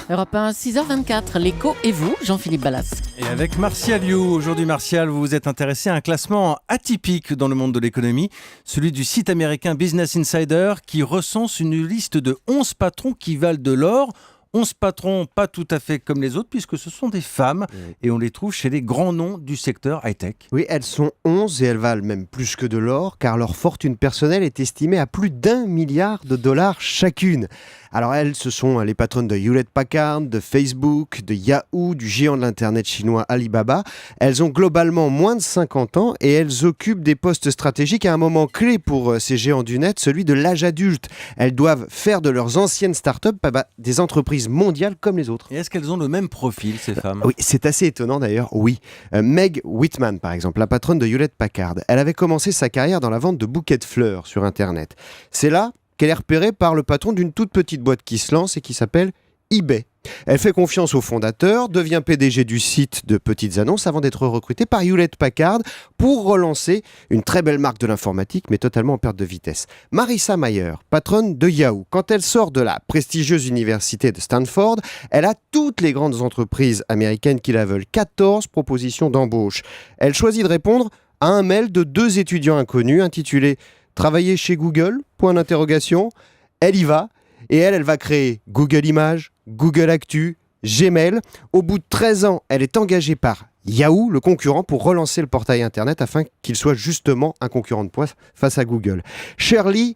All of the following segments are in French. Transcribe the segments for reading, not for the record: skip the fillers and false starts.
Europe 1, 6h24, l'écho et vous, Jean-Philippe Ballas. Et avec Martial You. Aujourd'hui, Martial, vous vous êtes intéressé à un classement atypique dans le monde de l'économie, celui du site américain Business Insider, qui recense une liste de 11 patrons qui valent de l'or. 11 patrons pas tout à fait comme les autres, puisque ce sont des femmes, et on les trouve chez les grands noms du secteur high-tech. Oui, elles sont 11 et elles valent même plus que de l'or, car leur fortune personnelle est estimée à plus d'1 milliard de dollars chacune. Alors elles, ce sont les patronnes de Hewlett-Packard, de Facebook, de Yahoo, du géant de l'internet chinois Alibaba. Elles ont globalement moins de 50 ans et elles occupent des postes stratégiques à un moment clé pour ces géants du net, celui de l'âge adulte. Elles doivent faire de leurs anciennes startups des entreprises mondiales comme les autres. Et est-ce qu'elles ont le même profil, ces femmes ? Oui, c'est assez étonnant d'ailleurs, oui. Meg Whitman, par exemple, la patronne de Hewlett-Packard, elle avait commencé sa carrière dans la vente de bouquets de fleurs sur Internet. C'est là qu'elle est repérée par le patron d'une toute petite boîte qui se lance et qui s'appelle eBay. Elle fait confiance au fondateur, devient PDG du site de petites annonces avant d'être recrutée par Hewlett-Packard pour relancer une très belle marque de l'informatique, mais totalement en perte de vitesse. Marissa Mayer, patronne de Yahoo, quand elle sort de la prestigieuse université de Stanford, elle a toutes les grandes entreprises américaines qui la veulent, 14 propositions d'embauche. Elle choisit de répondre à un mail de 2 étudiants inconnus intitulé « Travailler chez Google ?» Elle y va. Et elle va créer Google Images, Google Actu, Gmail. Au bout de 13 ans, elle est engagée par Yahoo, le concurrent, pour relancer le portail Internet afin qu'il soit justement un concurrent de poids face à Google. Sheryl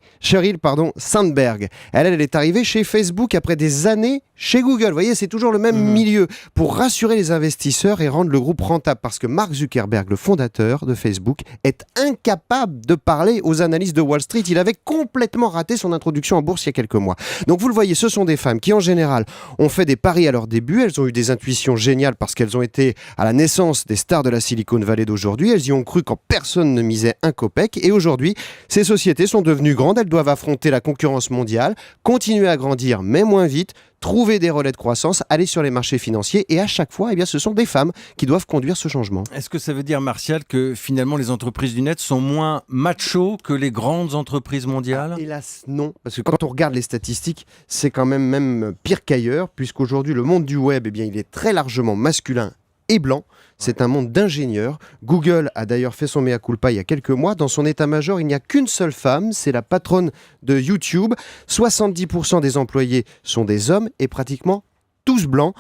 Sandberg, elle est arrivée chez Facebook après des années chez Google. Vous voyez, c'est toujours le même milieu pour rassurer les investisseurs et rendre le groupe rentable parce que Mark Zuckerberg, le fondateur de Facebook, est incapable de parler aux analystes de Wall Street. Il avait complètement raté son introduction en bourse il y a quelques mois. Donc vous le voyez, ce sont des femmes qui en général ont fait des paris à leur début. Elles ont eu des intuitions géniales parce qu'elles ont été à la naissance des stars de la Silicon Valley d'aujourd'hui. Elles y ont cru quand personne ne misait un copec. Et aujourd'hui, ces sociétés sont devenues grandes. Elles doivent affronter la concurrence mondiale, continuer à grandir, mais moins vite, trouver des relais de croissance, aller sur les marchés financiers. Et à chaque fois, ce sont des femmes qui doivent conduire ce changement. Est-ce que ça veut dire, Martial, que finalement les entreprises du net sont moins machos que les grandes entreprises mondiales ? Hélas, non. Parce que quand on regarde les statistiques, c'est quand même pire qu'ailleurs, puisqu'aujourd'hui, le monde du web, il est très largement masculin et blanc. C'est un monde d'ingénieurs. Google a d'ailleurs fait son mea culpa il y a quelques mois. Dans son état-major, il n'y a qu'une seule femme, c'est la patronne de YouTube. 70% des employés sont des hommes et pratiquement tous blancs.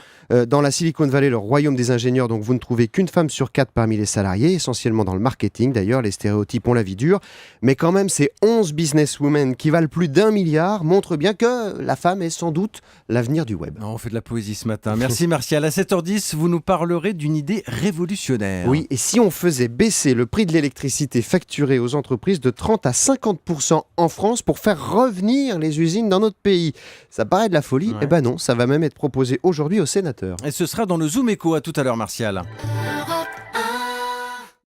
Dans la Silicon Valley, le royaume des ingénieurs, donc vous ne trouvez qu'une femme sur 4 parmi les salariés, essentiellement dans le marketing. D'ailleurs, les stéréotypes ont la vie dure. Mais quand même, ces 11 businesswomen qui valent plus d'1 milliard montrent bien que la femme est sans doute l'avenir du web. On fait de la poésie ce matin. Merci Martial. À 7h10, vous nous parlerez d'une idée révolutionnaire. Oui, et si on faisait baisser le prix de l'électricité facturée aux entreprises de 30 à 50% en France pour faire revenir les usines dans notre pays? Ça paraît de la folie. Ouais. Eh ben non, ça va même être proposé aujourd'hui aux sénateurs. Et ce sera dans le Zoom Echo. À tout à l'heure, Martial.